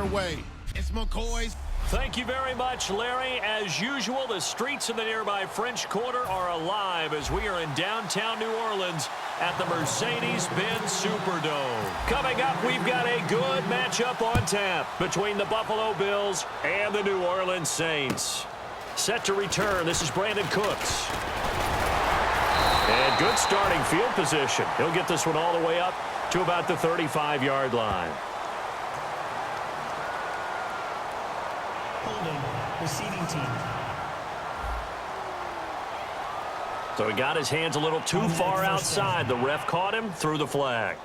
underway. It's McCoy's. Thank you very much, Larry. As usual, the streets in the nearby French Quarter are alive as we are in downtown New Orleans at the Mercedes-Benz Superdome. Coming up, we've got a good matchup on tap between the Buffalo Bills and the New Orleans Saints. Set to return, this is Brandon Cooks. And good starting field position. He'll get this one all the way up to about the 35-yard line. Receiving team. So he got his hands a little too far outside. The ref caught him, threw the flag.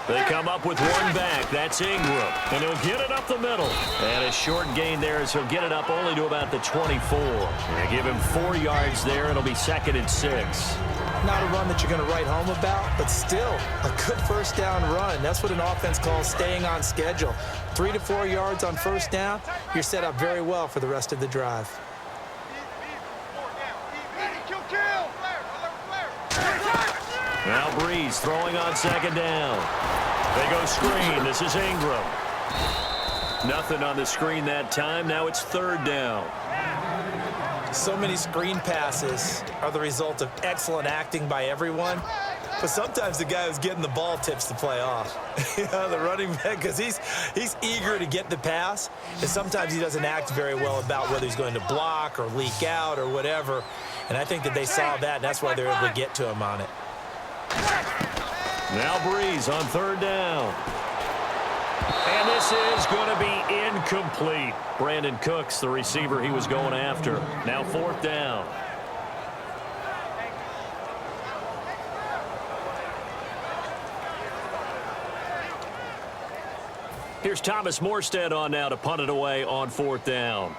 They come up with one back. That's Ingram. And he'll get it up the middle. And a short gain there as he'll get it up only to about the 24. They give him 4 yards there. It'll be 2nd and 6. Not a run that you're going to write home about, but still a good first down run. That's what an offense calls staying on schedule. 3 to 4 yards on first down. You're set up very well for the rest of the drive. Now Breeze throwing on 2nd down. They go screen. This is Ingram. Nothing on the screen that time. Now it's 3rd down. So many screen passes are the result of excellent acting by everyone. But sometimes the guy who's getting the ball tips the play off. The running back, because he's eager to get the pass. And sometimes he doesn't act very well about whether he's going to block or leak out or whatever. And I think that they saw that, and that's why they're able to get to him on it. Now Breeze on 3rd down. And this is going to be incomplete. Brandon Cooks, the receiver he was going after. Now 4th down. Here's Thomas Morstead on now to punt it away on 4th down.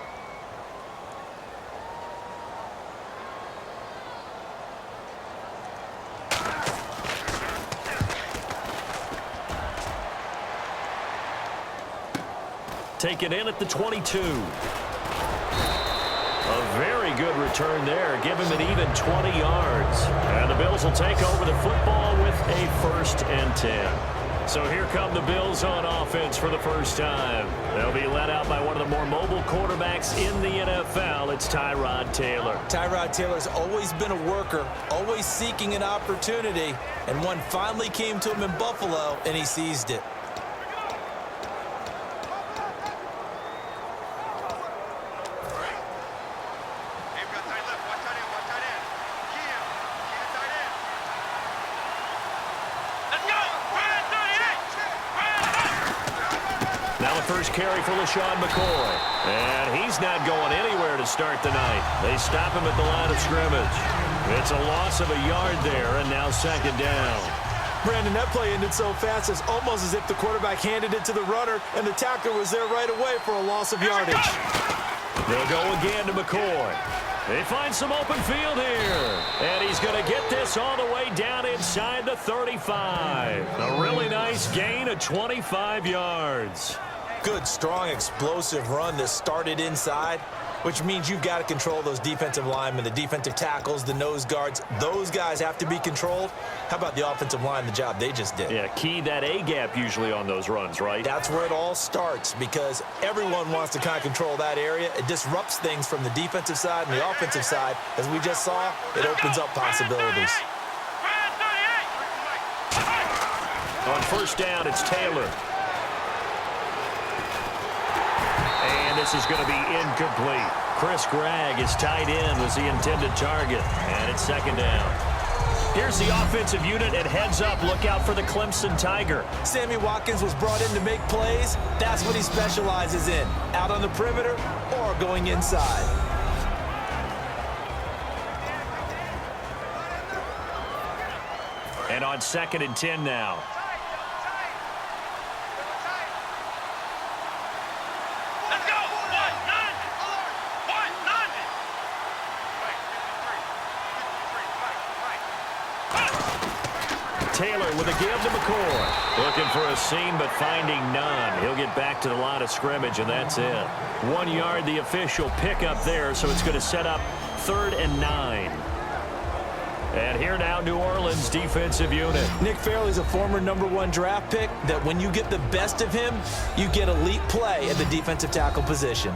Taken in at the 22. A very good return there. Give him an even 20 yards. And the Bills will take over the football with a 1st and 10. So here come the Bills on offense for the first time. They'll be led out by one of the more mobile quarterbacks in the NFL. It's Tyrod Taylor. Tyrod Taylor's always been a worker, always seeking an opportunity. And one finally came to him in Buffalo, and he seized it. First carry for LaShawn McCoy. And he's not going anywhere to start the night. They stop him at the line of scrimmage. It's a loss of a yard there, and now 2nd down. Brandon, that play ended so fast, it's almost as if the quarterback handed it to the runner, and the tackler was there right away for a loss of yardage. They'll go again to McCoy. They find some open field here. And he's going to get this all the way down inside the 35. A really nice gain of 25 yards. Good, strong, explosive run that started inside, which means you've got to control those defensive linemen, the defensive tackles, the nose guards. Those guys have to be controlled. How about the offensive line, the job they just did? Yeah, key that A-gap usually on those runs, right? That's where it all starts because everyone wants to kind of control that area. It disrupts things from the defensive side and the offensive side. As we just saw, it opens up possibilities. On 1st down, it's Taylor. And this is going to be incomplete. Chris Gregg, his tight end, was the intended target. And it's 2nd down. Here's the offensive unit at heads up. Look out for the Clemson Tiger. Sammy Watkins was brought in to make plays. That's what he specializes in. Out on the perimeter or going inside. And on 2nd and 10 now. Taylor with a give to McCoy. Looking for a seam, but finding none. He'll get back to the line of scrimmage, and that's it. 1 yard, the official pickup there, so it's going to set up 3rd and 9. And here now, New Orleans defensive unit. Nick Fairley's a former #1 draft pick that when you get the best of him, you get elite play at the defensive tackle position.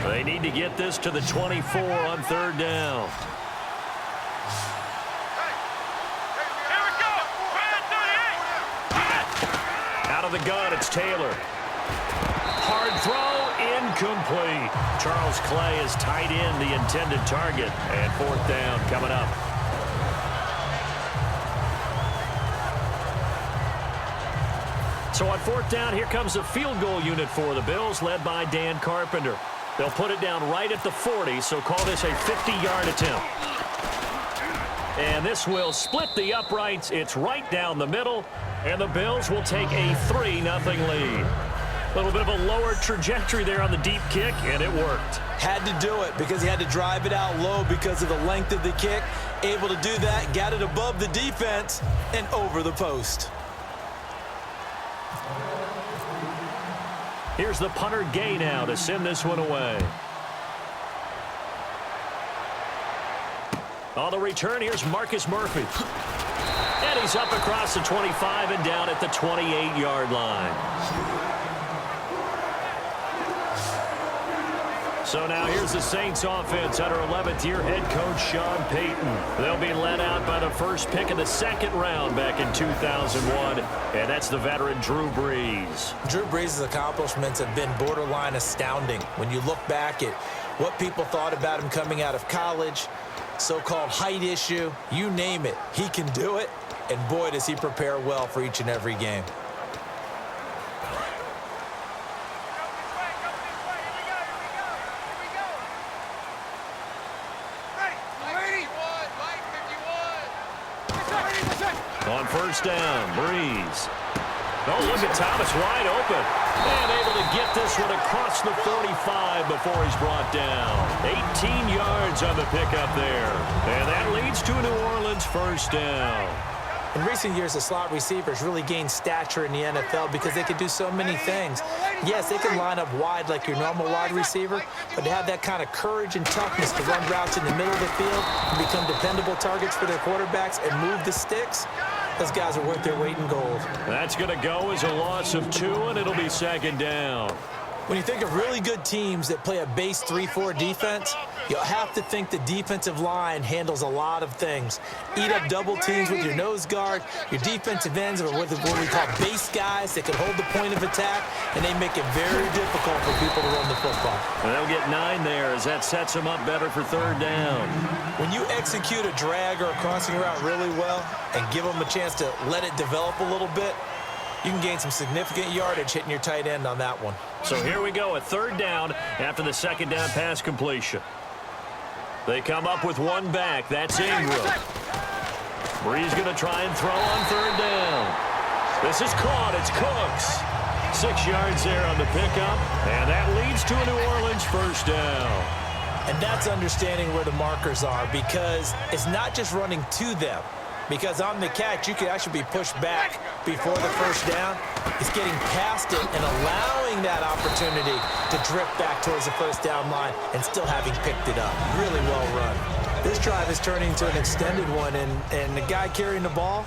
They need to get this to the 24 on 3rd down. Out of the gun, it's Taylor. Hard throw, incomplete. Charles Clay has tied in the intended target. And 4th down coming up. So on 4th down, here comes a field goal unit for the Bills, led by Dan Carpenter. They'll put it down right at the 40, so call this a 50-yard attempt. And this will split the uprights. It's right down the middle, and the Bills will take a 3-0 lead. A little bit of a lower trajectory there on the deep kick, and it worked. Had to do it because he had to drive it out low because of the length of the kick. Able to do that, got it above the defense, and over the post. Here's the punter Gay now to send this one away. On the return, here's Marcus Murphy. And he's up across the 25 and down at the 28-yard line. So now here's the Saints offense under 11th year head coach Sean Payton. They'll be led out by the first pick of the 2nd round back in 2001, and that's the veteran Drew Brees. Drew Brees' accomplishments have been borderline astounding when you look back at what people thought about him coming out of college, so-called height issue, you name it, he can do it, and boy does he prepare well for each and every game. On 1st down, Brees. Oh, look at Thomas wide open. And able to get this one across the 45 before he's brought down. 18 yards on the pickup there. And that leads to a New Orleans 1st down. In recent years, the slot receivers really gained stature in the NFL because they can do so many things. Yes, they can line up wide like your normal wide receiver, but to have that kind of courage and toughness to run routes in the middle of the field and become dependable targets for their quarterbacks and move the sticks, those guys are worth their weight in gold. That's going to go as a loss of 2, and it'll be 2nd down. When you think of really good teams that play a base 3-4 defense, you'll have to think the defensive line handles a lot of things. Eat up double teams with your nose guard. Your defensive ends are what we call base guys that can hold the point of attack, and they make it very difficult for people to run the football. And they'll get 9 there as that sets them up better for 3rd down. When you execute a drag or a crossing route really well and give them a chance to let it develop a little bit, you can gain some significant yardage hitting your tight end on that one. So here we go, a 3rd down after the 2nd down pass completion. They come up with one back. That's Ingram. Brees going to try and throw on 3rd down. This is caught. It's Cooks. 6 yards there on the pickup, and that leads to a New Orleans 1st down. And that's understanding where the markers are, because it's not just running to them. Because on the catch, you could actually be pushed back before the 1st down. It's getting past it and allowing that opportunity to drift back towards the 1st down line and still having picked it up. Really well run. This drive is turning to an extended one, and the guy carrying the ball,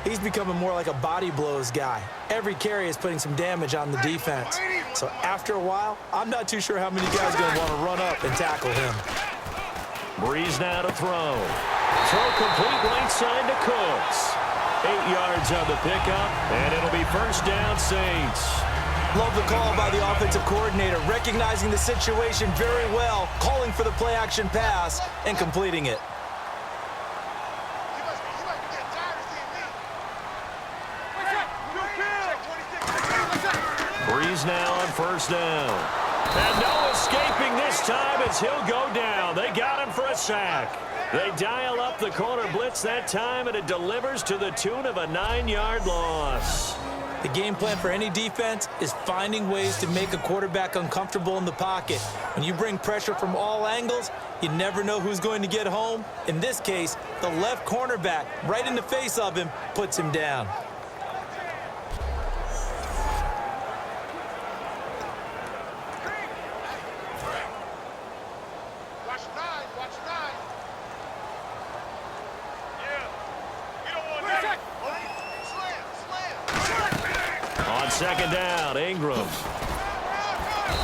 he's becoming more like a body blows guy. Every carry is putting some damage on the defense. So after a while, I'm not too sure how many guys are going to want to run up and tackle him. Brees now to throw. Throw complete right side to Cooks. 8 yards on the pickup, and it'll be 1st down Saints. Love the call by the offensive coordinator, recognizing the situation very well, calling for the play-action pass, and completing it. Brees now on 1st down. And no escaping this time as he'll go down. They got him for a sack. They dial up the corner blitz that time, and it delivers to the tune of a 9-yard loss. The game plan for any defense is finding ways to make a quarterback uncomfortable in the pocket. When you bring pressure from all angles, you never know who's going to get home. In this case, the left cornerback, right in the face of him, puts him down. Second down, Ingram.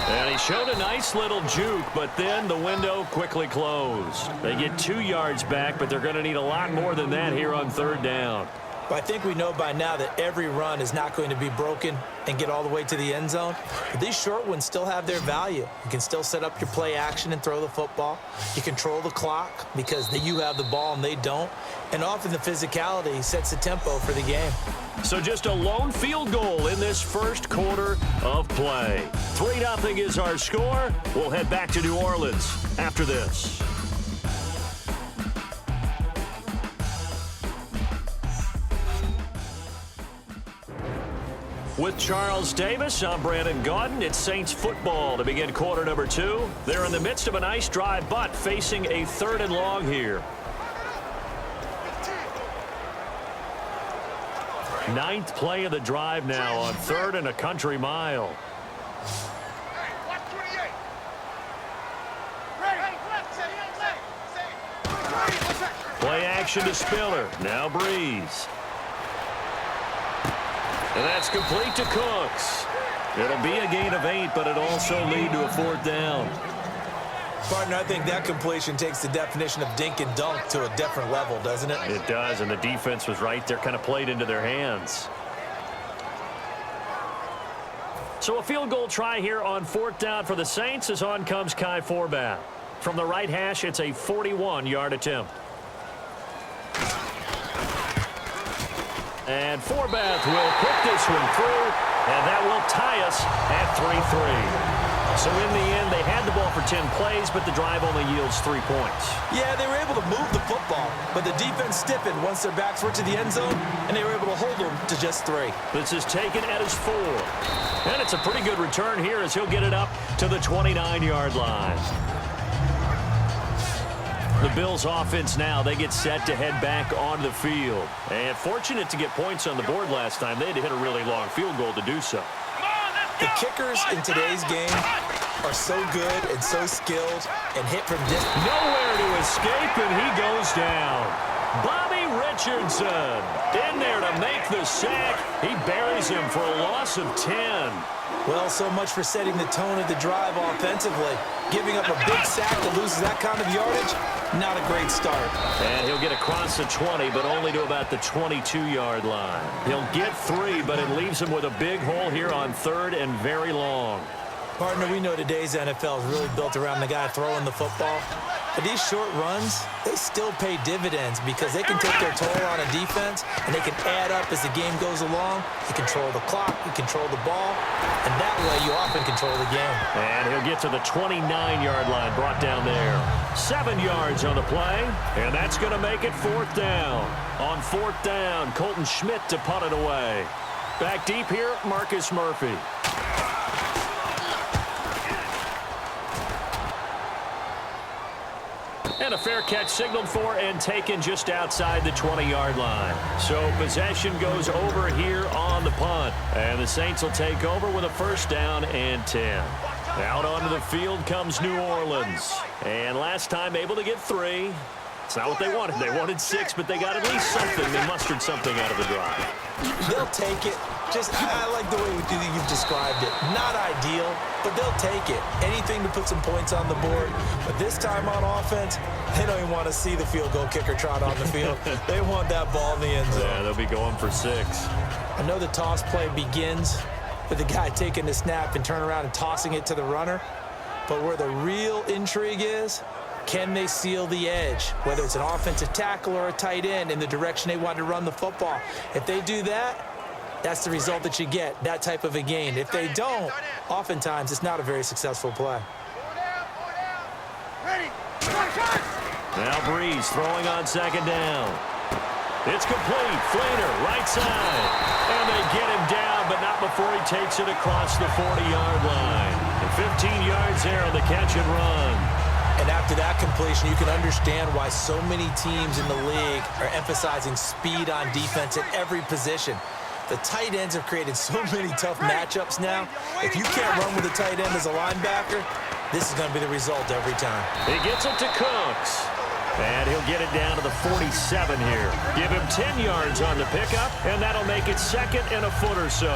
And he showed a nice little juke, but then the window quickly closed. They get 2 yards back, but they're going to need a lot more than that here on third down. But I think we know by now that every run is not going to be broken and get all the way to the end zone. But these short ones still have their value. You can still set up your play action and throw the football. You control the clock because you have the ball and they don't. And often the physicality sets the tempo for the game. So just a lone field goal in this first quarter of play. 3-0 is our score. We'll head back to New Orleans after this. With Charles Davis, I'm Brandon Gaudin. It's Saints football to begin quarter number 2. They're in the midst of a nice drive, but facing a 3rd and long here. 9th play of the drive now on 3rd and a country mile. Play action to Spiller. Now Breeze. And that's complete to Cooks. It'll be a gain of 8, but it'll also lead to a 4th down. Partner, I think that completion takes the definition of dink and dunk to a different level, doesn't it? It does, and the defense was right there, kind of played into their hands. So a field goal try here on 4th down for the Saints as on comes Kai Forbath. From the right hash, it's a 41-yard attempt. And Forbath will put this one through, and that will tie us at 3-3. So in the end, they had the ball for 10 plays, but the drive only yields 3 points. Yeah, they were able to move the football, but the defense stiffened once their backs were to the end zone, and they were able to hold them to just 3. This is taken at his 4. And it's a pretty good return here as he'll get it up to the 29-yard line. The Bills offense now, they get set to head back onto the field. And fortunate to get points on the board last time. They had to hit a really long field goal to do so. The kickers in today's game are so good and so skilled and hit from distance. Nowhere to escape, and he goes down. Bobby Richardson in there to make the sack. He buries him for a loss of 10. Well, so much for setting the tone of the drive offensively. Giving up a big sack that loses that kind of yardage, not a great start. And he'll get across the 20, but only to about the 22-yard line. He'll get 3, but it leaves him with a big hole here on 3rd and very long. Partner, we know today's NFL is really built around the guy throwing the football. But these short runs, they still pay dividends because they can take their toll on a defense, and they can add up as the game goes along. You control the clock, you control the ball, and that way you often control the game. And he'll get to the 29-yard line, brought down there. 7 yards on the play, and that's going to make it 4th down. On 4th down, Colton Schmidt to punt it away. Back deep here, Marcus Murphy. And a fair catch signaled for and taken just outside the 20-yard line. So possession goes over here on the punt. And the Saints will take over with a 1st down and 10. Out onto the field comes New Orleans. And last time able to get 3. It's not what they wanted. They wanted 6, but they got at least something. They mustered something out of the drive. They'll take it. I like the way you've described it. Not ideal, but they'll take it. Anything to put some points on the board. But this time on offense, they don't even want to see the field goal kicker trot on the field. They want that ball in the end zone. Yeah, they'll be going for 6. I know the toss play begins with the guy taking the snap and turning around and tossing it to the runner. But where the real intrigue is, can they seal the edge? Whether it's an offensive tackle or a tight end in the direction they want to run the football. If they do that, that's the result that you get, that type of a gain. If they don't, oftentimes it's not a very successful play. Now Breeze throwing on second down. It's complete. Flater, right side. And they get him down, but not before he takes it across the 40-yard line. And 15 yards there on the catch and run. And after that completion, you can understand why so many teams in the league are emphasizing speed on defense at every position. The tight ends have created so many tough matchups now. If you can't run with a tight end as a linebacker, this is going to be the result every time. He gets it to Cooks. And he'll get it down to the 47 here. Give him 10 yards on the pickup, and that'll make it second and a foot or so.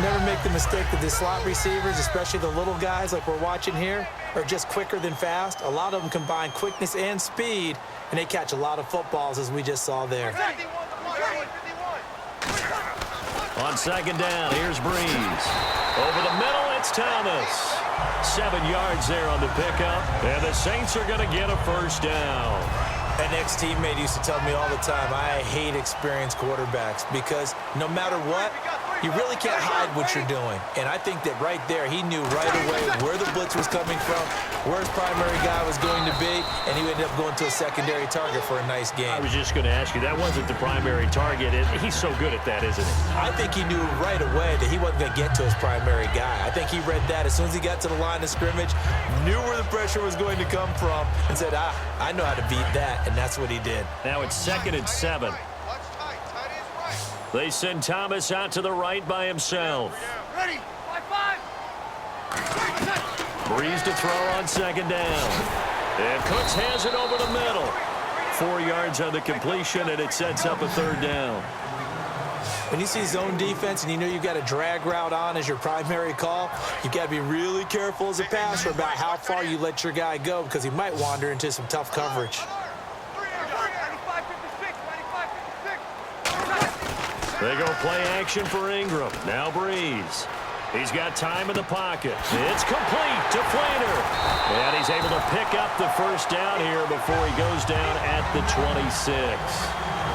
Never make the mistake that the slot receivers, especially the little guys like we're watching here, are just quicker than fast. A lot of them combine quickness and speed, and they catch a lot of footballs, as we just saw there. On second down, here's Breeze. Over the middle, it's Thomas. 7 yards there on the pickup, and the Saints are going to get a first down. An ex-teammate used to tell me all the time, I hate experienced quarterbacks because no matter what, you really can't hide what you're doing. And I think that right there, he knew right away where the blitz was coming from, where his primary guy was going to be, and he ended up going to a secondary target for a nice game. I was just going to ask you, that wasn't the primary target. He's so good at that, isn't he? I think he knew right away that he wasn't going to get to his primary guy. I think he read that as soon as he got to the line of scrimmage, knew where the pressure was going to come from, and said, I know how to beat that. And that's what he did. Now it's 2nd and 7. They send Thomas out to the right by himself. Ready. 5-5. Breeze to throw on second down. And Cooks has it over the middle. 4 yards on the completion, and it sets up a third down. When you see zone defense and you know you've got a drag route on as your primary call, you've got to be really careful as a passer about how far you let your guy go because he might wander into some tough coverage. They go play action for Ingram. Now Breeze. He's got time in the pocket. It's complete to Flater. And he's able to pick up the first down here before he goes down at the 26.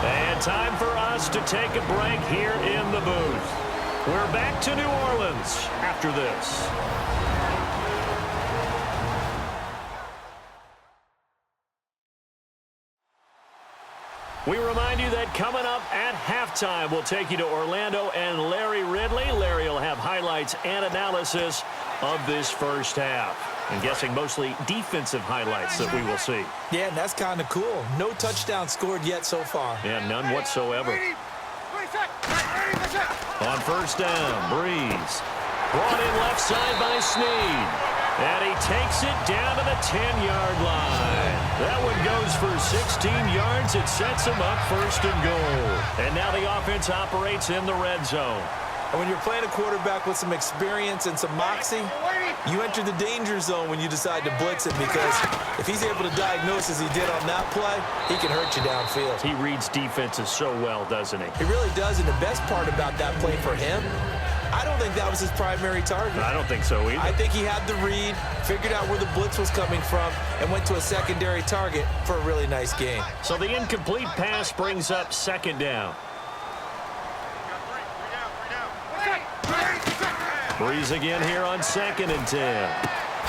And time for us to take a break here in the booth. We're back to New Orleans after this. We remind you that coming up at halftime, we'll take you to Orlando and Larry Ridley. Larry will have highlights and analysis of this first half. I'm guessing mostly defensive highlights that we will see. Yeah, and that's kind of cool. No touchdown scored yet so far. Yeah, none whatsoever. On first down, Breeze. Brought in left side by Snead. And he takes it down to the 10-yard line. That one goes for 16 yards. It sets him up first and goal. And now the offense operates in the red zone. And when you're playing a quarterback with some experience and some moxie, you enter the danger zone when you decide to blitz him because if he's able to diagnose as he did on that play, he can hurt you downfield. He reads defenses so well, doesn't he? He really does, and the best part about that play for him, I don't think that was his primary target. I don't think so either. I think he had the read, figured out where the blitz was coming from, and went to a secondary target for a really nice game. So the incomplete pass brings up second down. Breeze again here on 2nd and 10.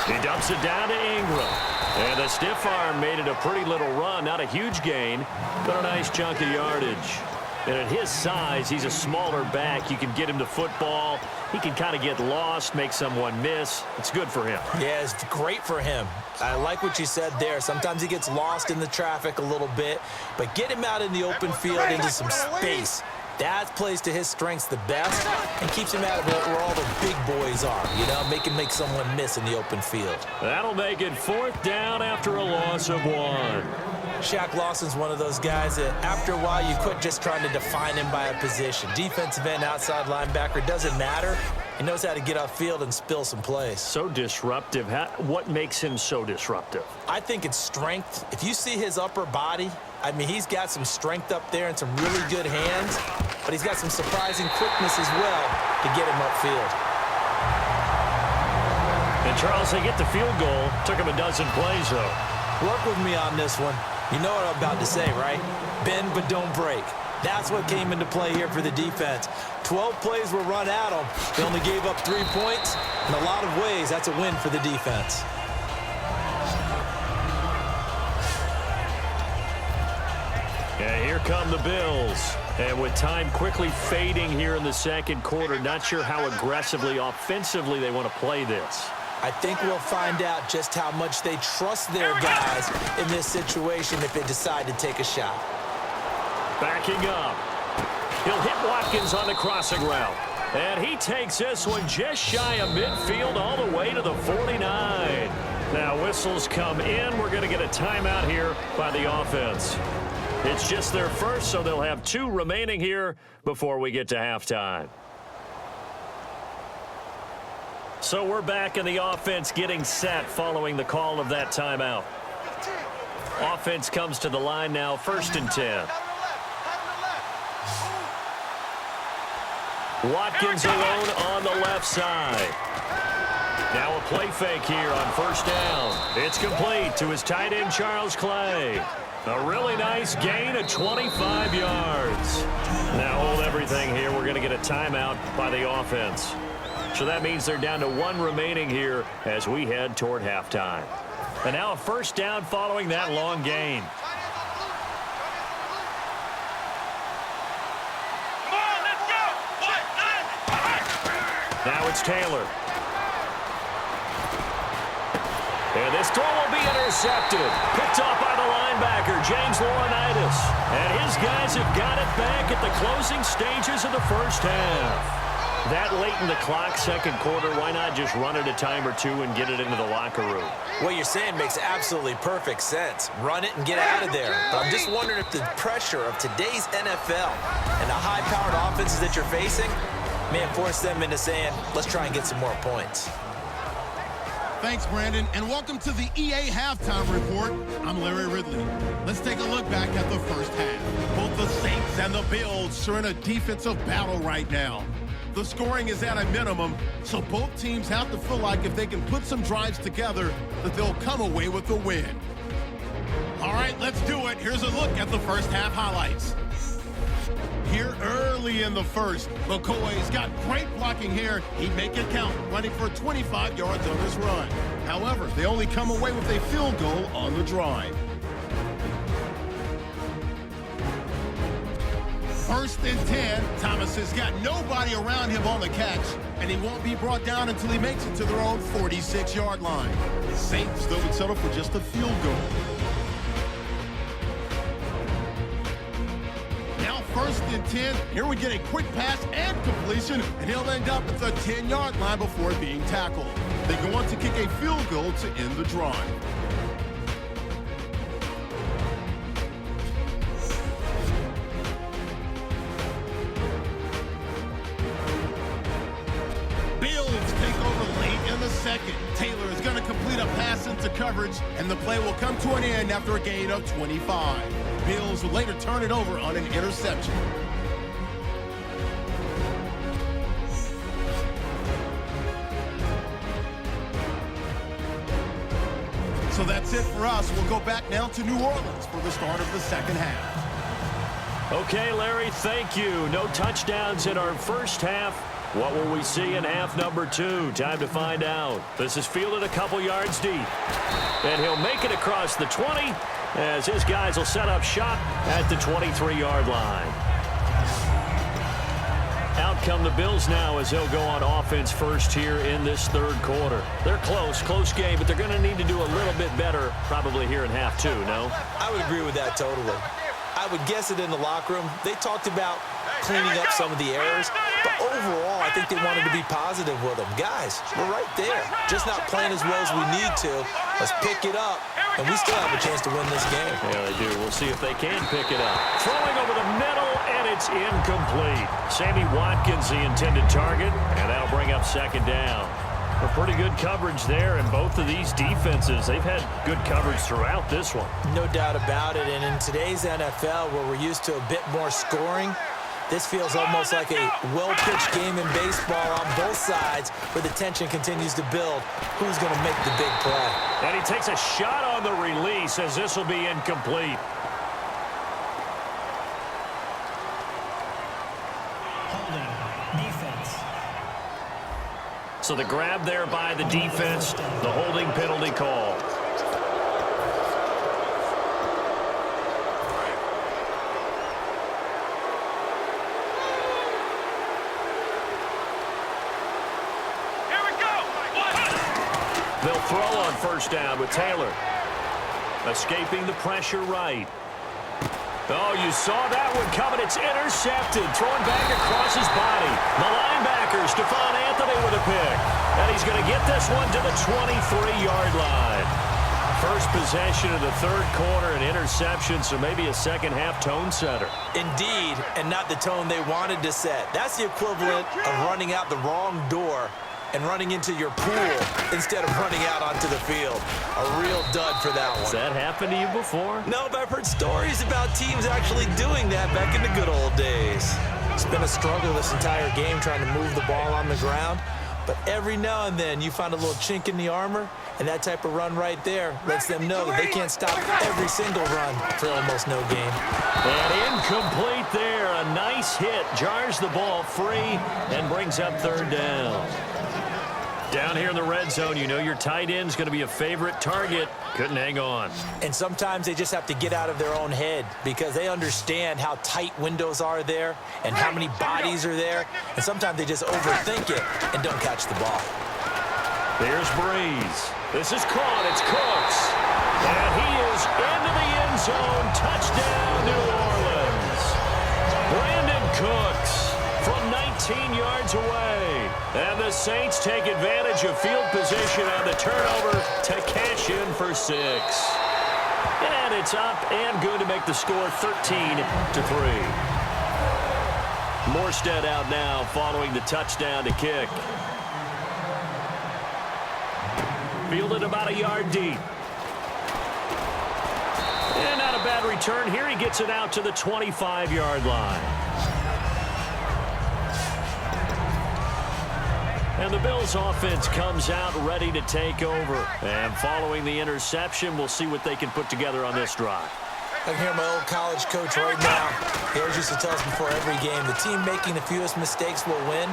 He dumps it down to Ingram. And the stiff arm made it a pretty little run. Not a huge gain, but a nice chunk of yardage. And at his size, he's a smaller back. You can get him to football. He can kind of get lost, make someone miss. It's good for him. Yeah, it's great for him. I like what you said there. Sometimes he gets lost in the traffic a little bit, but get him out in the open field into some space. That plays to his strengths the best and keeps him out of it where all the big boys are, you know, make someone miss in the open field. That'll make it 4th down after a loss of 1. Shaq Lawson's one of those guys that after a while you quit just trying to define him by a position. Defensive end, outside linebacker, doesn't matter. He knows how to get off field and spill some plays. So disruptive. What makes him so disruptive? I think it's strength. If you see his upper body, I mean, he's got some strength up there and some really good hands, but he's got some surprising quickness as well to get him upfield. And Charles, they get the field goal. Took him a dozen plays, though. Work with me on this one. You know what I'm about to say, right? Bend but don't break. That's what came into play here for the defense. 12 plays were run at them. They only gave up 3 points. In a lot of ways, that's a win for the defense. And here come the Bills. And with time quickly fading here in the second quarter, not sure how aggressively, offensively they want to play this. I think we'll find out just how much they trust their guys in this situation if they decide to take a shot. Backing up. He'll hit Watkins on the crossing route. And he takes this one just shy of midfield all the way to the 49. Now whistles come in. We're going to get a timeout here by the offense. It's just their first, so they'll have 2 remaining here before we get to halftime. So we're back in the offense getting set following the call of that timeout. Offense comes to the line now, 1st and 10. Watkins alone on the left side. Now a play fake here on 1st down. It's complete to his tight end, Charles Clay. A really nice gain of 25 yards. Now hold everything here. We're going to get a timeout by the offense. So that means they're down to 1 remaining here as we head toward halftime. And now a 1st down following that long gain. Now it's Taylor. And this throw will be intercepted. Picked off by the linebacker, James Laurinaitis. And his guys have got it back at the closing stages of the first half. That late in the clock, second quarter, why not just run it a time or 2 and get it into the locker room? What you're saying makes absolutely perfect sense. Run it and get out of there. But I'm just wondering if the pressure of today's NFL and the high-powered offenses that you're facing may have forced them into saying, let's try and get some more points. Thanks, Brandon, and welcome to the EA Halftime Report. I'm Larry Ridley. Let's take a look back at the first half. Both the Saints and the Bills are in a defensive battle right now. The scoring is at a minimum, so both teams have to feel like if they can put some drives together, that they'll come away with a win. All right, let's do it. Here's a look at the first half highlights. Here early in the first, McCoy's got great blocking here. He'd make it count, running for 25 yards on his run. However, they only come away with a field goal on the drive. 1st and 10, Thomas has got nobody around him on the catch, and he won't be brought down until he makes it to their own 46-yard line. The Saints, though, would settle for just a field goal. Now 1st and 10, here we get a quick pass and completion, and he'll end up at the 10-yard line before being tackled. They go on to kick a field goal to end the drive. Second, Taylor is going to complete a pass into coverage, and the play will come to an end after a gain of 25. Bills will later turn it over on an interception. So that's it for us. We'll go back now to New Orleans for the start of the second half. Okay, Larry, thank you. No touchdowns in our first half. What will we see in half number 2? Time to find out. This is fielded a couple yards deep. And he'll make it across the 20 as his guys will set up shop at the 23-yard line. Out come the Bills now as they'll go on offense first here in this third quarter. They're close game, but they're going to need to do a little bit better probably here in half 2, no? I would agree with that totally. I would guess it in the locker room. They talked about cleaning up some of the errors, but overall, I think they wanted to be positive with them. Guys, we're right there. Just not playing as well as we need to. Let's pick it up, and we still have a chance to win this game. Yeah, they do. We'll see if they can pick it up. Throwing over the middle, and it's incomplete. Sammy Watkins, the intended target, and that'll bring up 2nd down. A pretty good coverage there, and both of these defenses, they've had good coverage throughout this one. No doubt about it, and in today's NFL, where we're used to a bit more scoring, this feels almost like a well-pitched game in baseball on both sides where the tension continues to build. Who's going to make the big play? And he takes a shot on the release as this will be incomplete. So the grab there by the defense, the holding penalty call. They'll throw on first down with Taylor. Escaping the pressure right. Oh, you saw that one coming. It's intercepted. Throwing back across his body. The linebacker, Stephon Anthony with a pick. And he's going to get this one to the 23-yard line. First possession of the third quarter, an interception, so maybe a second-half tone setter. Indeed, and not the tone they wanted to set. That's the equivalent of running out the wrong door and running into your pool instead of running out onto the field. A real dud for that one. Has that happened to you before? No, but I've heard stories about teams actually doing that back in the good old days. It's been a struggle this entire game trying to move the ball on the ground. But every now and then you find a little chink in the armor, and that type of run right there lets them know that they can't stop every single run for almost no gain. And incomplete there. A nice hit. Jars the ball free and brings up third down. Down here in the red zone, you know your tight end's going to be a favorite target. Couldn't hang on. And sometimes they just have to get out of their own head because they understand how tight windows are there and how many bodies are there. And sometimes they just overthink it and don't catch the ball. There's Breeze. This is caught. It's Cooks. And he is into the end zone. Touchdown, New Orleans. Brandon Cooks from 19 yards away. And the Saints take advantage of field position on the turnover to cash in for 6. And it's up and good to make the score 13-3. Morstead out now following the touchdown to kick. Fielded about a yard deep. And not a bad return here. He gets it out to the 25-yard line. And the Bills offense comes out ready to take over. And following the interception, we'll see what they can put together on this drive. I can hear my old college coach right now. He always used to tell us before every game, the team making the fewest mistakes will win.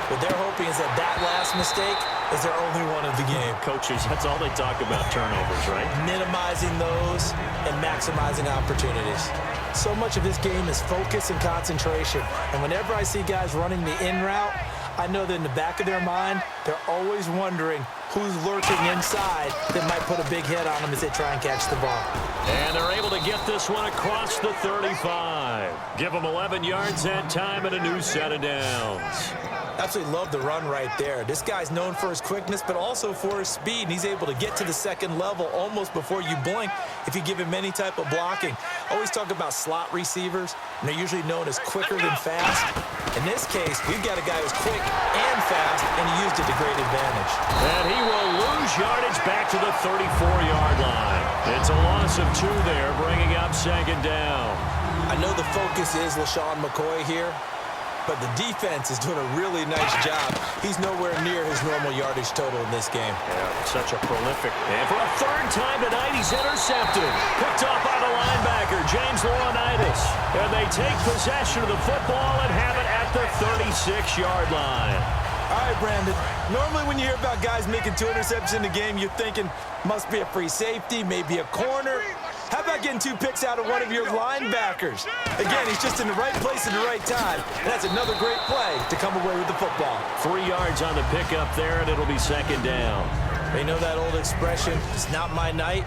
What they're hoping is that that last mistake is their only one of the game. Coaches, that's all they talk about, turnovers, right? Minimizing those and maximizing opportunities. So much of this game is focus and concentration. And whenever I see guys running the in route, I know that in the back of their mind, they're always wondering who's lurking inside that might put a big hit on them as they try and catch the ball. And they're able to get this one across the 35. Give them 11 yards that time and a new set of downs. Absolutely love the run right there. This guy's known for his quickness, but also for his speed, and he's able to get to the second level almost before you blink if you give him any type of blocking. I always talk about slot receivers, and they're usually known as quicker than fast. In this case, we've got a guy who's quick and fast, and he used it to great advantage. And he will lose yardage back to the 34-yard line. It's a loss of 2 there, bringing up second down. I know the focus is LaShawn McCoy here, but the defense is doing a really nice job. He's nowhere near his normal yardage total in this game. Yeah, such a prolific. And for a third time tonight, he's intercepted. Picked off by the linebacker, James Laurinaitis. And they take possession of the football and have it at the 36-yard line. All right, Brandon. Normally when you hear about guys making 2 interceptions in the game, you're thinking must be a free safety, maybe a corner. How about getting 2 picks out of one of your linebackers? Again, he's just in the right place at the right time. And that's another great play to come away with the football. 3 yards on the pickup there, and it'll be second down. They know that old expression, it's not my night.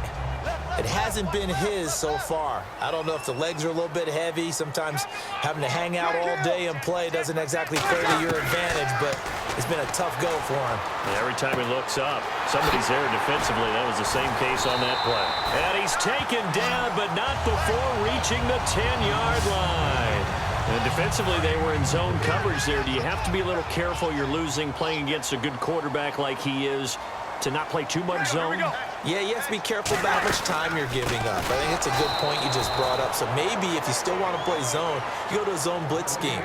It hasn't been his so far. I don't know if the legs are a little bit heavy. Sometimes having to hang out all day and play doesn't exactly play to your advantage, but it's been a tough go for him. And every time he looks up, somebody's there defensively. That was the same case on that play. And he's taken down, but not before reaching the 10-yard line. And defensively, they were in zone coverage there. Do you have to be a little careful? You're losing playing against a good quarterback like he is to not play too much zone? Yeah, you have to be careful about how much time you're giving up. I think it's a good point you just brought up. So maybe if you still want to play zone, you go to a zone blitz scheme.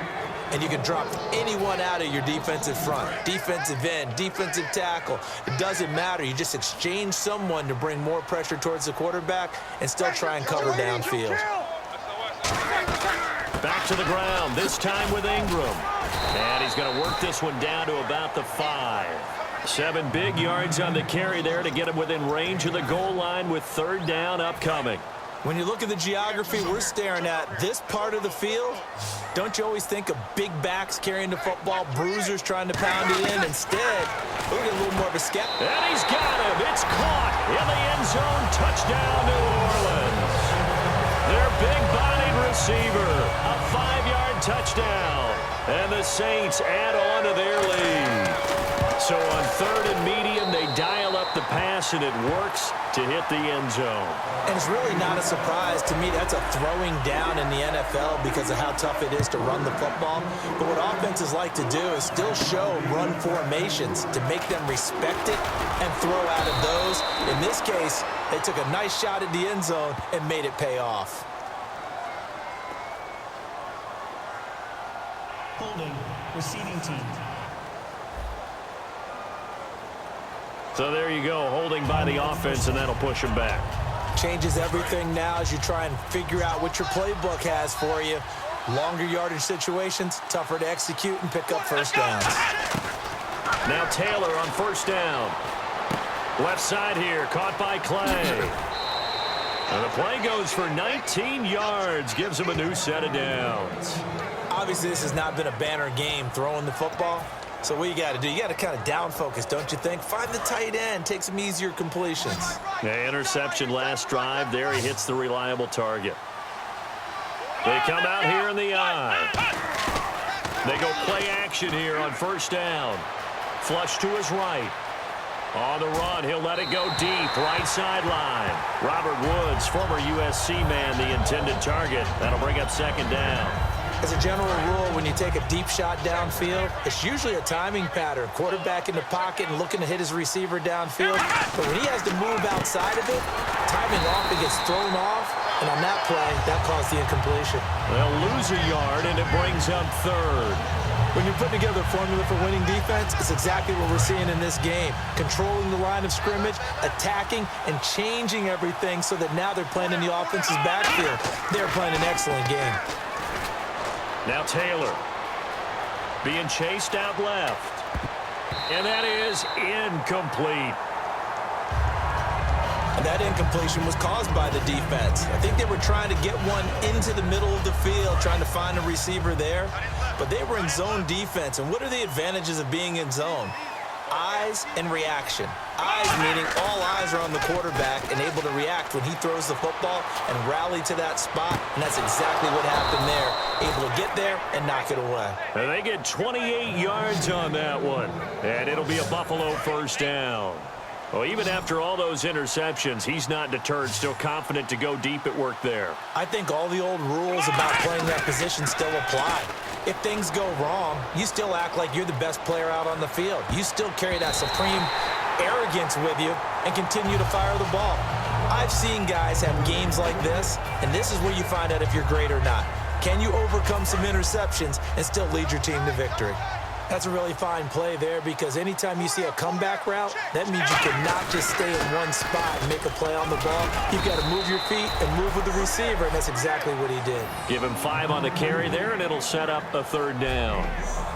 And you can drop anyone out of your defensive front. Defensive end, defensive tackle. It doesn't matter. You just exchange someone to bring more pressure towards the quarterback and still try and cover downfield. Back to the ground, this time with Ingram. And he's going to work this one down to about the 5. 7 big yards on the carry there to get him within range of the goal line with 3rd down upcoming. When you look at the geography we're staring at, this part of the field, don't you always think of big backs carrying the football, bruisers trying to pound it in? Instead, we'll get a little more of a skep. And he's got him. It's caught in the end zone. Touchdown, New Orleans. Their big-bodied receiver, a 5-yard touchdown. And the Saints add on to their lead. So on 3rd and medium, they dial up the pass, and it works to hit the end zone. And it's really not a surprise to me. That's a throwing down in the NFL because of how tough it is to run the football. But what offenses like to do is still show run formations to make them respect it and throw out of those. In this case, they took a nice shot at the end zone and made it pay off. Holding, receiving team. So there you go, holding by the offense, and that'll push him back. Changes everything now as you try and figure out what your playbook has for you. Longer yardage situations, tougher to execute and pick up first downs. Now Taylor on 1st down. Left side here, caught by Clay. And the play goes for 19 yards, gives him a new set of downs. Obviously, this has not been a banner game throwing the football. So what you got to do, you got to kind of down focus, don't you think? Find the tight end, take some easier completions. Yeah, interception last drive. There he hits the reliable target. They come out here in the eye. They go play action here on 1st down. Flush to his right. On the run, he'll let it go deep, right sideline. Robert Woods, former USC man, the intended target. That'll bring up 2nd down. As a general rule, when you take a deep shot downfield, it's usually a timing pattern. Quarterback in the pocket and looking to hit his receiver downfield. But when he has to move outside of it, timing off, it gets thrown off. And on that play, that caused the incompletion. They'll lose a yard, and it brings up 3rd. When you're putting together a formula for winning defense, it's exactly what we're seeing in this game. Controlling the line of scrimmage, attacking, and changing everything so that now they're playing in the offense's backfield. They're playing an excellent game. Now Taylor being chased out left. And that is incomplete. And that incompletion was caused by the defense. I think they were trying to get one into the middle of the field, trying to find a receiver there. But they were in zone defense. And what are the advantages of being in zone? Eyes and reaction. Eyes meaning all eyes are on the quarterback and able to react when he throws the football and rally to that spot. And that's exactly what happened there. Able to get there and knock it away. And they get 28 yards on that one. And it'll be a Buffalo 1st down. Well, even after all those interceptions, he's not deterred, still confident to go deep at work there. I think all the old rules about playing that position still apply. If things go wrong, you still act like you're the best player out on the field. You still carry that supreme arrogance with you and continue to fire the ball. I've seen guys have games like this, and this is where you find out if you're great or not. Can you overcome some interceptions and still lead your team to victory? That's a really fine play there because anytime you see a comeback route, that means you cannot just stay in one spot and make a play on the ball. You've got to move your feet and move with the receiver, and that's exactly what he did. Give him 5 on the carry there, and it'll set up a 3rd down.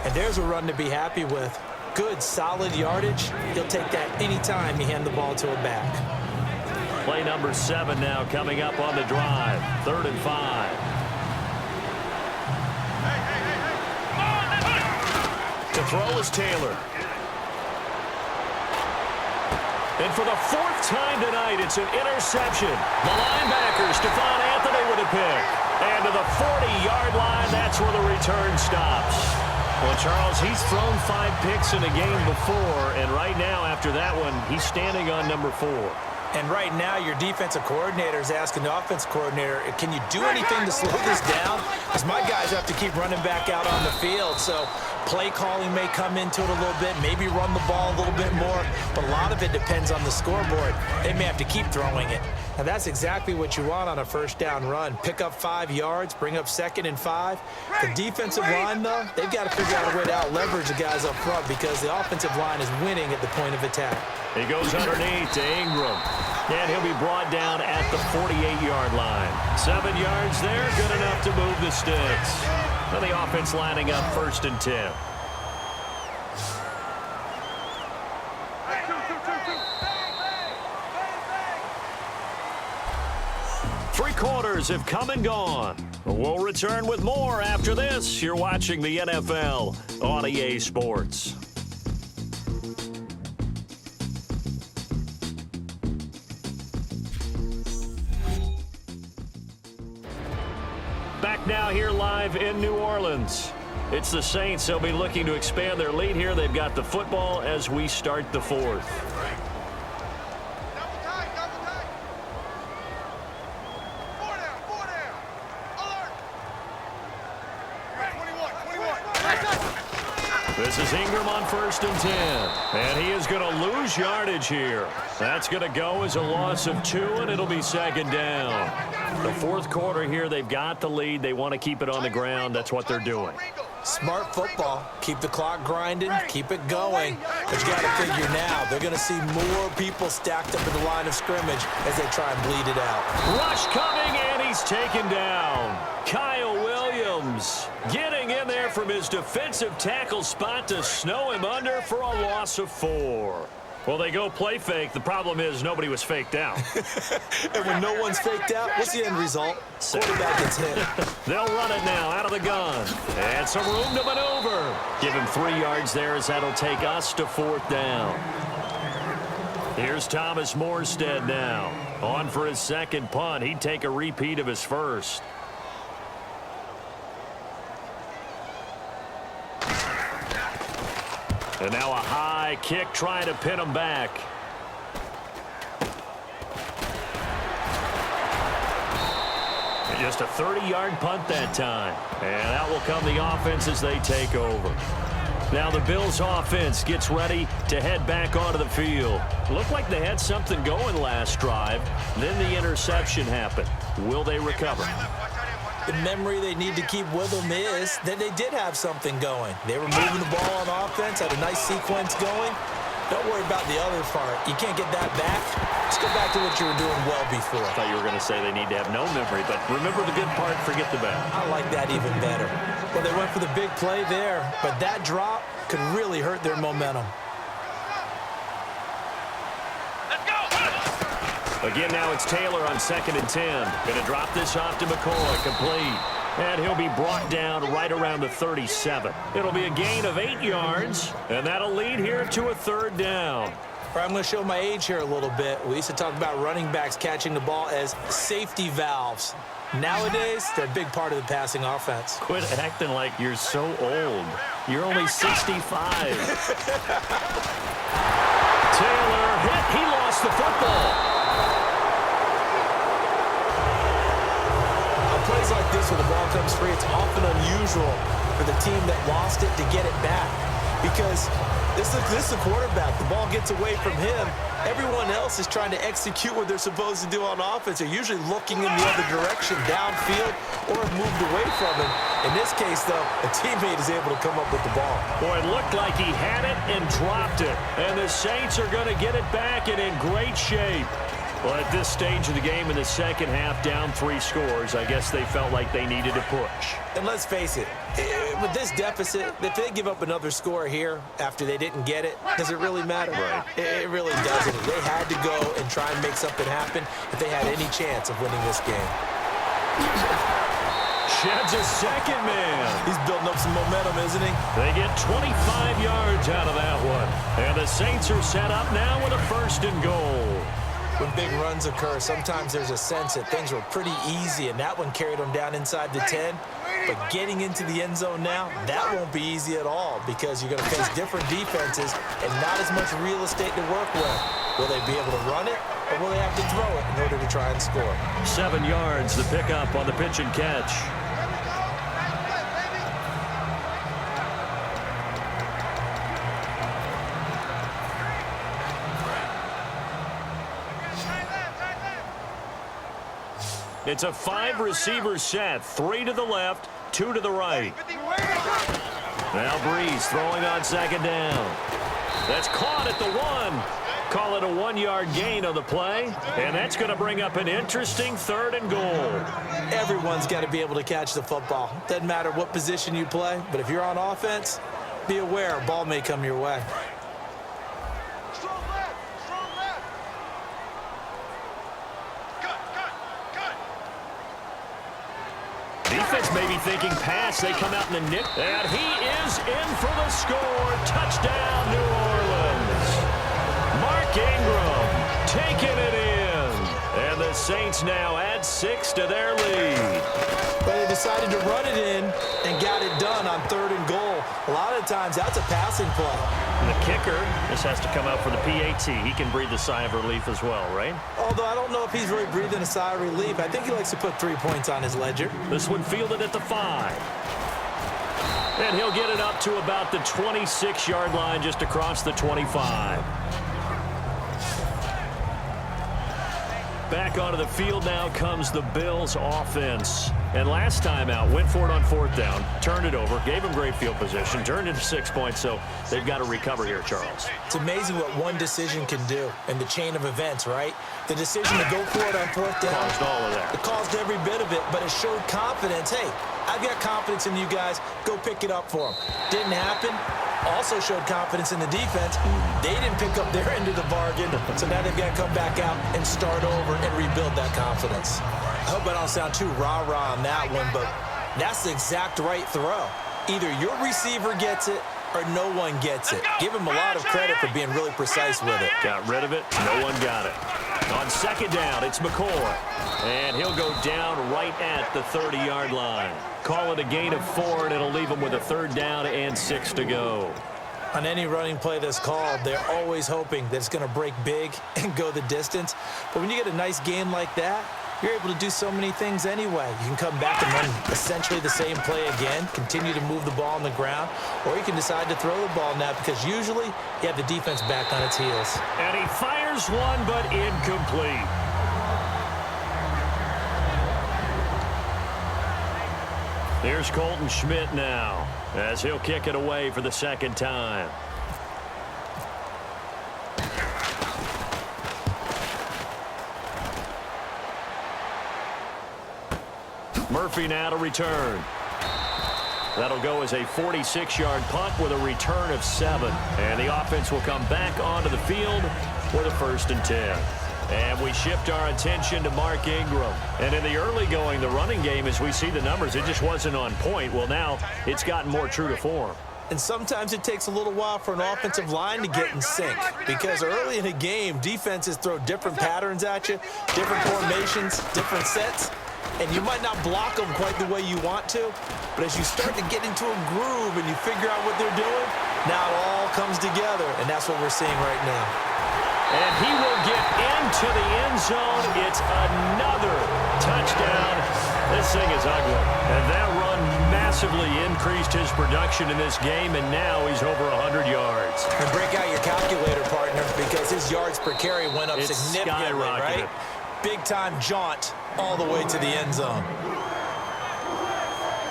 And there's a run to be happy with. Good, solid yardage. He'll take that anytime you hand the ball to a back. Play number 7 now coming up on the drive. 3rd and 5. To throw is Taylor. And for the 4th time tonight, it's an interception. The linebacker, Stephon Anthony with a pick. And to the 40-yard line, that's where the return stops. Well, Charles, he's thrown 5 picks in a game before, and right now, after that one, he's standing on number 4. And right now, your defensive coordinator is asking the offense coordinator, can you do anything to slow this down? Because my guys have to keep running back out on the field. So play calling may come into it a little bit, maybe run the ball a little bit more. But a lot of it depends on the scoreboard. They may have to keep throwing it. And that's exactly what you want on a 1st down run. Pick up 5 yards, bring up 2nd and 5. The defensive line, though, they've got to figure out a way to out-leverage the guys up front because the offensive line is winning at the point of attack. He goes underneath to Ingram. And he'll be brought down at the 48-yard line. 7 yards there, good enough to move the sticks. And the offense lining up 1st and 10. Three quarters have come and gone. We'll return with more after this. You're watching the NFL on EA Sports. Back now here live in New Orleans. It's the Saints. They'll be looking to expand their lead here. They've got the football as we start the 4th. This is Ingram on 1st and 10. And he is going to lose yardage here. That's going to go as a loss of 2, and it'll be 2nd down. The 4th quarter here, they've got the lead. They want to keep it on the ground. That's what they're doing. Smart football. Keep the clock grinding. Keep it going. But you got to figure now, they're going to see more people stacked up in the line of scrimmage as they try and bleed it out. Rush coming, and he's taken down. Kyle Williams getting in there from his defensive tackle spot to snow him under for a loss of 4. Well, they go play fake. The problem is nobody was faked out. And when no one's faked out, what's the end result? Quarterback gets hit. They'll run it now out of the gun. And some room to maneuver. Give him 3 yards there as that'll take us to 4th down. Here's Thomas Morstead now. On for his 2nd punt. He'd take a repeat of his 1st. And now a high kick trying to pin him back. And just a 30-yard punt that time. And out will come the offense as they take over. Now the Bills offense gets ready to head back onto the field. Looked like they had something going last drive. Then the interception happened. Will they recover? The memory they need to keep with them is that they did have something going. They were moving the ball on offense, had a nice sequence going. Don't worry about the other part. You can't get that back. Just go back to what you were doing well before. I thought you were going to say they need to have no memory, but remember the good part, forget the bad. I like that even better. Well, they went for the big play there, but that drop could really hurt their momentum. Again, now it's Taylor on 2nd and 10. Going to drop this off to McCoy, complete. And he'll be brought down right around the 37. It'll be a gain of 8 yards, and that'll lead here to a 3rd down. I'm going to show my age here a little bit. We used to talk about running backs catching the ball as safety valves. Nowadays, they're a big part of the passing offense. Quit acting like you're so old. You're only 65. Taylor hit. He lost the football. Plays like this when the ball comes free, it's often unusual for the team that lost it to get it back because this is the quarterback. The ball gets away from him. Everyone else is trying to execute what they're supposed to do on offense. They're usually looking in the other direction, downfield, or have moved away from him. In this case, though, a teammate is able to come up with the ball. Boy, it looked like he had it and dropped it. And the Saints are going to get it back and in great shape. Well, at this stage of the game in the 2nd half, down 3 scores, I guess they felt like they needed to push. And let's face it, with this deficit, if they give up another score here after they didn't get it, does it really matter? Right. It really doesn't. They had to go and try and make something happen if they had any chance of winning this game. Sheds a 2nd man. He's building up some momentum, isn't he? They get 25 yards out of that one. And the Saints are set up now with a 1st and goal. When big runs occur, sometimes there's a sense that things were pretty easy, and that one carried them down inside the 10. But getting into the end zone now, that won't be easy at all because you're going to face different defenses and not as much real estate to work with. Will they be able to run it, or will they have to throw it in order to try and score? 7 yards, the pickup on the pitch and catch. It's a 5-receiver set. 3 to the left, 2 to the right. Now Breeze throwing on 2nd down. That's caught at the 1. Call it a 1-yard gain on the play, and that's going to bring up an interesting 3rd and goal. Everyone's got to be able to catch the football. Doesn't matter what position you play, but if you're on offense, be aware a ball may come your way. Defense may be thinking pass. They come out in the nick. And he is in for the score. Touchdown, New Orleans. Mark Ingram taking it in. And the Saints now add 6 to their lead. But they decided to run it in and got it done on 3rd and goal. A lot of times, that's a passing play. And the kicker just has to come out for the PAT. He can breathe a sigh of relief as well, right? Although I don't know if he's really breathing a sigh of relief. I think he likes to put 3 points on his ledger. This one fielded at the 5. And he'll get it up to about the 26-yard line, just across the 25. Back onto the field now comes the Bills offense. And last time out, went for it on 4th down, turned it over, gave him great field position, turned into 6 points, so they've got to recover here, Charles. It's amazing what one decision can do in the chain of events, right? The decision to go for it on 4th down. Caused all of that. It caused every bit of it, but it showed confidence. Hey, I've got confidence in you guys. Go pick it up for them. Didn't happen. Also showed confidence in the defense. They didn't pick up their end of the bargain, so now they've got to come back out and start over and rebuild that confidence. I hope I don't sound too rah-rah on that one, but that's the exact right throw. Either your receiver gets it or no one gets it. Give him a lot of credit for being really precise with it. Got rid of it. No one got it. On 2nd down, it's McCoy. And he'll go down right at the 30-yard line. Call it a gain of 4, and it'll leave him with a 3rd down and 6 to go. On any running play that's called, they're always hoping that it's going to break big and go the distance. But when you get a nice game like that, you're able to do so many things anyway. You can come back and run essentially the same play again, continue to move the ball on the ground, or you can decide to throw the ball now because usually you have the defense back on its heels. And he fires one, but incomplete. Here's Colton Schmidt now, as he'll kick it away for the 2nd time. Murphy now to return. That'll go as a 46-yard punt with a return of 7. And the offense will come back onto the field with a 1st and 10. And we shift our attention to Mark Ingram. And in the early going, the running game, as we see the numbers, it just wasn't on point. Well, now it's gotten more true to form. And sometimes it takes a little while for an offensive line to get in sync because early in a game, defenses throw different patterns at you, different formations, different sets, and you might not block them quite the way you want to, but as you start to get into a groove and you figure out what they're doing, now it all comes together, and that's what we're seeing right now. And he will get into the end zone. It's another touchdown. This thing is ugly. And that run massively increased his production in this game, and now he's over 100 yards. And break out your calculator, partner, because his yards per carry went up significantly, right? Big-time jaunt all the way to the end zone.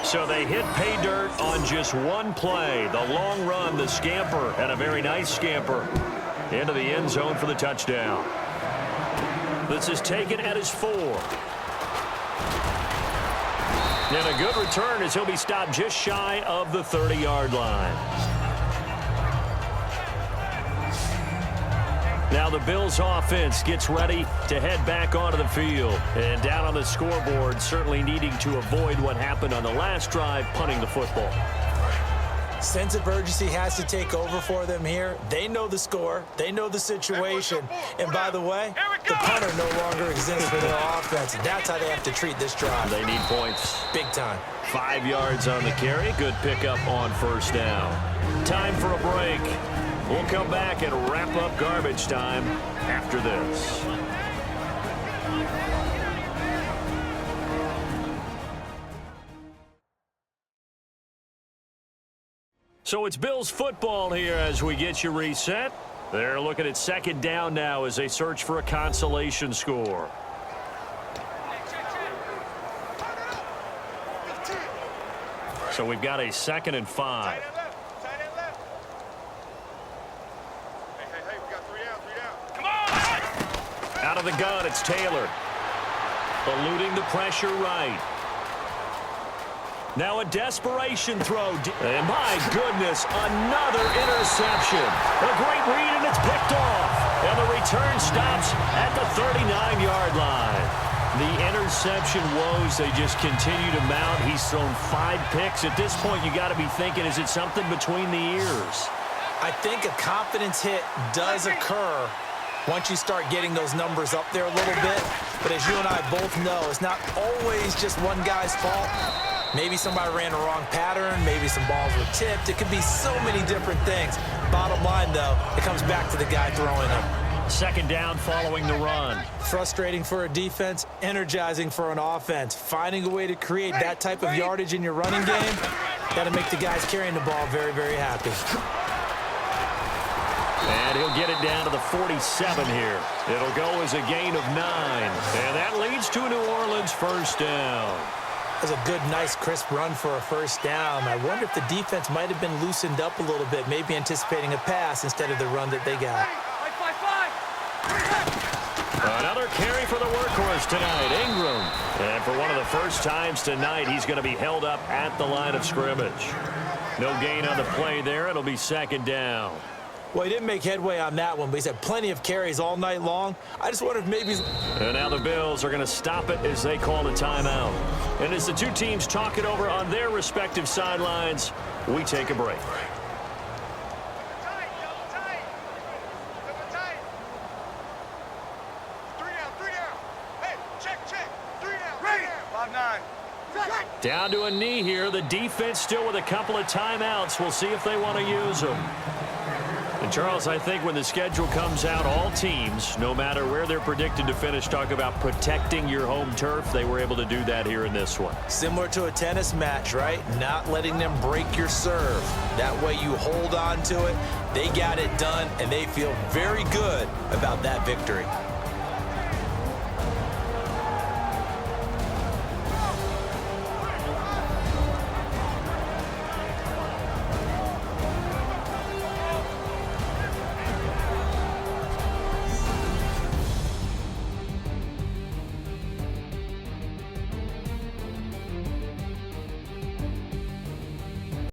So they hit pay dirt on just one play. The long run, the scamper, and a very nice scamper into the end zone for the touchdown. This is taken at his 4. And a good return as he'll be stopped just shy of the 30-yard line. Now the Bills offense gets ready to head back onto the field. And down on the scoreboard, certainly needing to avoid what happened on the last drive, punting the football. Sense of urgency has to take over for them here. They know the score. They know the situation. And by the way, the punter no longer exists for their offense. And that's how they have to treat this drive. They need points. Big time. 5 yards on the carry. Good pickup on 1st down. Time for a break. We'll come back and wrap up garbage time after this. So it's Bills football here as we get you reset. They're looking at 2nd down now as they search for a consolation score. So we've got a 2nd and 5. Out of the gun, it's Taylor. Eluding the pressure right. Now a desperation throw. And my goodness, another interception. A great read, and it's picked off. And the return stops at the 39-yard line. The interception woes, they just continue to mount. He's thrown 5 picks. At this point, you got to be thinking, is it something between the ears? I think a confidence hit does occur once you start getting those numbers up there a little bit. But as you and I both know, it's not always just one guy's fault. Maybe somebody ran a wrong pattern. Maybe some balls were tipped. It could be so many different things. Bottom line, though, it comes back to the guy throwing them. Second down following the run. Frustrating for a defense, energizing for an offense. Finding a way to create that type of yardage in your running game, that'll make the guys carrying the ball very, very happy. And he'll get it down to the 47 here. It'll go as a gain of 9. And that leads to a New Orleans first down. That was a good, nice, crisp run for a first down. I wonder if the defense might have been loosened up a little bit, maybe anticipating a pass instead of the run that they got. Another carry for the workhorse tonight, Ingram. And for one of the first times tonight, he's going to be held up at the line of scrimmage. No gain on the play there. It'll be second down. Well, he didn't make headway on that one, but he's had plenty of carries all night long. I just wonder if maybe... And now the Bills are going to stop it as they call a timeout. And as the two teams talk it over on their respective sidelines, we take a break. Down to a knee here. The defense still with a couple of timeouts. We'll see if they want to use them. And, Charles, I think when the schedule comes out, all teams, no matter where they're predicted to finish, talk about protecting your home turf. They were able to do that here in this one. Similar to a tennis match, right? Not letting them break your serve. That way you hold on to it. They got it done, and they feel very good about that victory.